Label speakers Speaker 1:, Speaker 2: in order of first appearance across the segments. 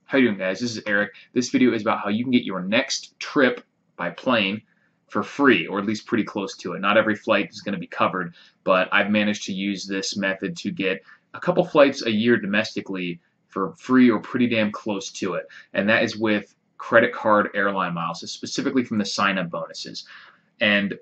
Speaker 1: How you doing, guys? This is Eric. This video is about how you can get your next trip by plane for free, or at least pretty close to it. Not every flight is going to be covered, but I've managed to use this method to get a couple flights a year domestically for free or pretty damn close to it. And that is with credit card airline miles, so specifically from the sign-up bonuses. And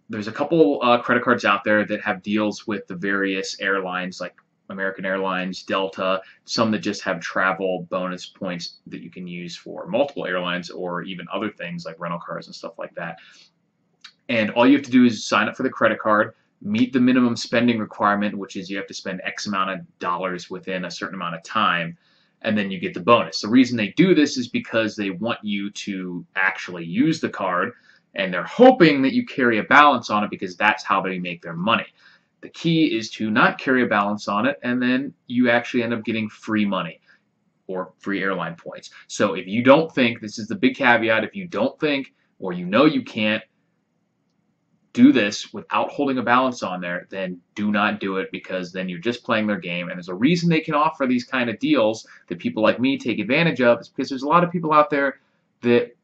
Speaker 1: there's a couple credit cards out there that have deals with the various airlines like American Airlines, Delta, some that just have travel bonus points that you can use for multiple airlines or even other things like rental cars and stuff like that. And all you have to do is sign up for the credit card, meet the minimum spending requirement, which is you have to spend X amount of dollars within a certain amount of time, and then you get the bonus. The reason they do this is because they want you to actually use the card, and they're hoping that you carry a balance on it because that's how they make their money. The key is to not carry a balance on it, and then you actually end up getting free money or free airline points. So if you don't think, this is the big caveat, if you don't think or you know you can't do this without holding a balance on there, then do not do it, because then you're just playing their game. And there's a reason they can offer these kind of deals that people like me take advantage of. It's because there's a lot of people out there that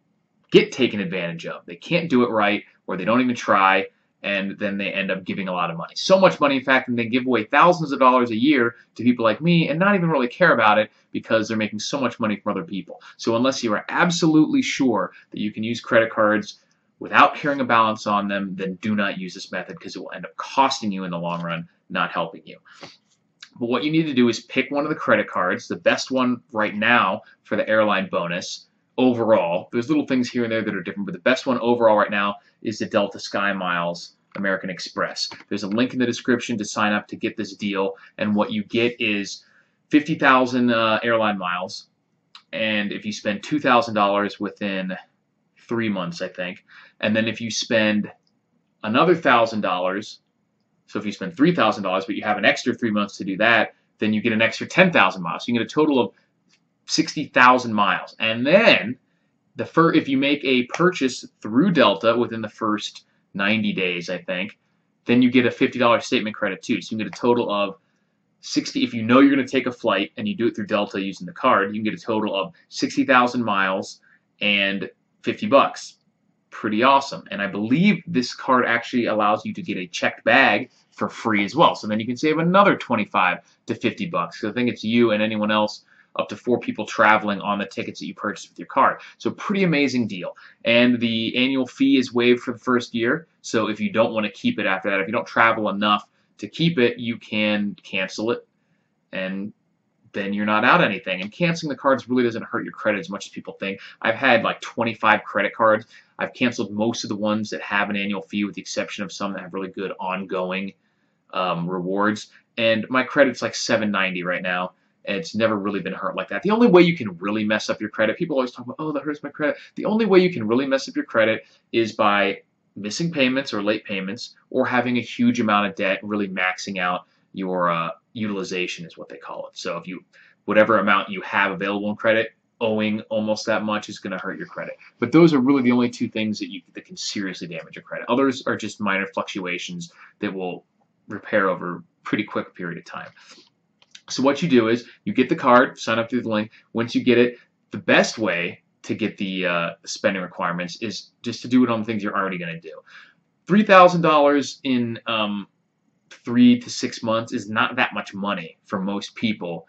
Speaker 1: get taken advantage of. They can't do it right, or they don't even try, and then they end up giving a lot of money. So much money, in fact, and they give away thousands of dollars a year to people like me and not even really care about it because they're making so much money from other people. So unless you are absolutely sure that you can use credit cards without carrying a balance on them, then do not use this method, because it will end up costing you in the long run, not helping you. But what you need to do is pick one of the credit cards, the best one right now for the airline bonus. Overall, there's little things here and there that are different, but the best one overall right now is the Delta SkyMiles American Express. There's a link in the description to sign up to get this deal, and what you get is 50,000 airline miles, and if you spend $2,000 within 3 months, I think, and then if you spend another $1,000, so if you spend $3,000 but you have an extra 3 months to do that, then you get an extra 10,000 miles. So you get a total of 60,000 miles. And then if you make a purchase through Delta within the first 90 days, I think, then you get a $50 statement credit too. So you can get a total of 60. If you know you're going to take a flight and you do it through Delta using the card, you can get a total of 60,000 miles and $50. Pretty awesome. And I believe this card actually allows you to get a checked bag for free as well. So then you can save another 25 to $50. So I think it's you and anyone else, up to 4 people traveling, on the tickets that you purchase with your card. So pretty amazing deal. And the annual fee is waived for the first year. So if you don't want to keep it after that, if you don't travel enough to keep it, you can cancel it, and then you're not out anything. And canceling the cards really doesn't hurt your credit as much as people think. I've had like 25 credit cards. I've canceled most of the ones that have an annual fee, with the exception of some that have really good ongoing rewards. And my credit's like 790 right now. And it's never really been hurt like that. The only way you can really mess up your credit, people always talk about, oh, that hurts my credit. The only way you can really mess up your credit is by missing payments or late payments, or having a huge amount of debt, really maxing out your utilization is what they call it. So if you, whatever amount you have available in credit, owing almost that much is going to hurt your credit. But those are really the only two things that can seriously damage your credit. Others are just minor fluctuations that will repair over a pretty quick period of time. So what you do is you get the card, sign up through the link. Once you get it, the best way to get the spending requirements is just to do it on the things you're already going to do. $3,000 in 3 to 6 months is not that much money for most people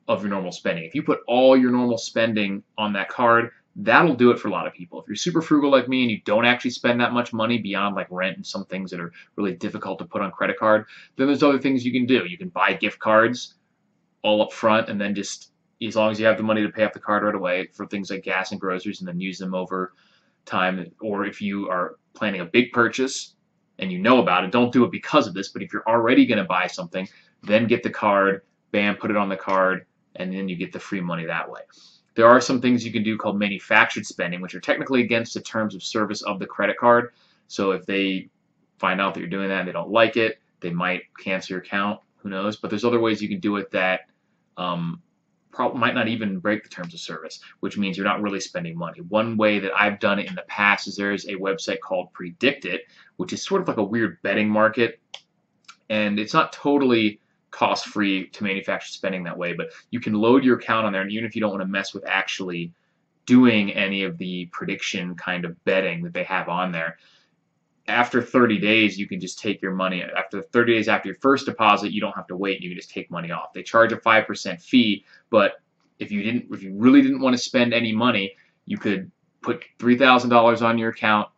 Speaker 1: of your normal spending. If you put all your normal spending on that card, that'll do it for a lot of people. If you're super frugal like me and you don't actually spend that much money beyond like rent and some things that are really difficult to put on credit card, then there's other things you can do. You can buy gift cards all up front, and then just, as long as you have the money to pay off the card right away for things like gas and groceries, and then use them over time. Or if you are planning a big purchase and you know about it, don't do it because of this, but if you're already going to buy something, then get the card, bam, put it on the card, and then you get the free money that way. There are some things you can do called manufactured spending, which are technically against the terms of service of the credit card. So if they find out that you're doing that and they don't like it, they might cancel your account. Who knows? But there's other ways you can do it that might not even break the terms of service, which means you're not really spending money. One way that I've done it in the past is there is a website called Predict It, which is sort of like a weird betting market. And it's not totally cost-free to manufacture spending that way. But you can load your account on there, and even if you don't want to mess with actually doing any of the prediction kind of betting that they have on there, after 30 days, you can just take your money. After 30 days after your first deposit, you don't have to wait. You can just take money off. They charge a 5% fee, but if you really didn't want to spend any money, you could put $3,000 on your account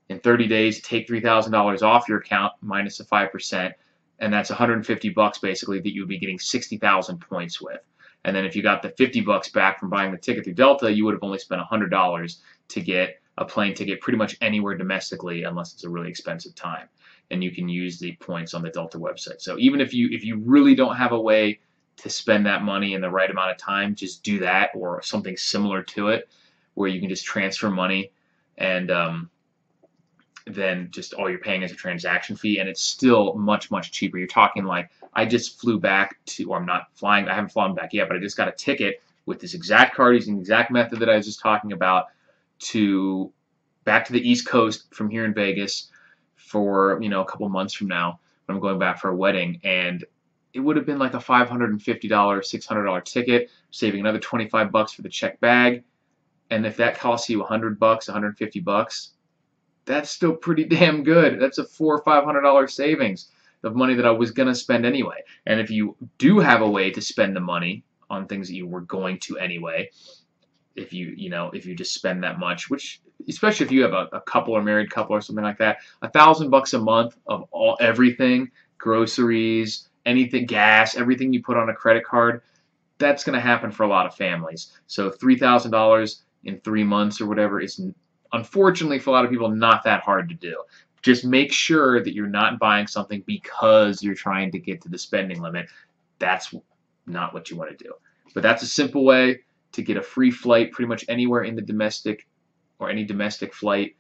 Speaker 1: in 30 days, take $3,000 off your account minus the 5%, and that's $150 basically that you would be getting 60,000 points with. And then if you got the $50 back from buying the ticket through Delta, you would have only spent $100 to get a plane ticket pretty much anywhere domestically, unless it's a really expensive time. And you can use the points on the Delta website. So even if you really don't have a way to spend that money in the right amount of time, just do that or something similar to it, where you can just transfer money and then just all you're paying is a transaction fee, and it's still much, much cheaper. You're talking like, I just flew back to, or I'm not flying, I haven't flown back yet, but I just got a ticket with this exact card using the exact method that I was just talking about back to the East Coast from here in Vegas for, a couple months from now when I'm going back for a wedding, and it would have been like a $550, $600 ticket, saving another $25 for the checked bag, and if that costs you $100, $150, that's still pretty damn good. That's a $400 or $500 savings of money that I was going to spend anyway. And if you do have a way to spend the money on things that you were going to anyway, if you just spend that much, which especially if you have a couple or married couple or something like that, $1,000 a month of everything, groceries, anything, gas, everything you put on a credit card, that's going to happen for a lot of families. So $3,000 in 3 months or whatever is, unfortunately for a lot of people, not that hard to do. Just make sure that you're not buying something because you're trying to get to the spending limit. That's not what you want to do. But that's a simple way to get a free flight pretty much anywhere in the domestic or any domestic flight,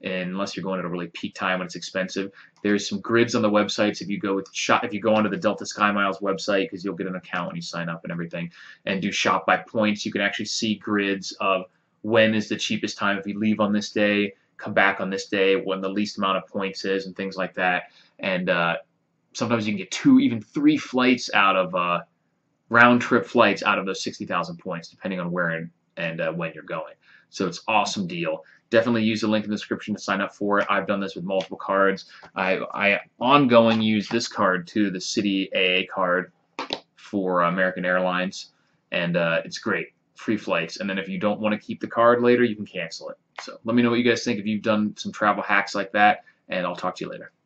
Speaker 1: unless you're going at a really peak time when it's expensive. There's some grids on the websites if you go onto the Delta SkyMiles website, because you'll get an account when you sign up and everything, and do shop by points. You can actually see grids of when is the cheapest time if you leave on this day, come back on this day, when the least amount of points is, and things like that. And sometimes you can get 2, even 3 flights out of round-trip flights out of those 60,000 points, depending on where and when you're going. So it's an awesome deal. Definitely use the link in the description to sign up for it. I've done this with multiple cards. I ongoing use this card too, the Citi AA card for American Airlines, and it's great. Free flights. And then if you don't want to keep the card later, you can cancel it. So let me know what you guys think if you've done some travel hacks like that, and I'll talk to you later.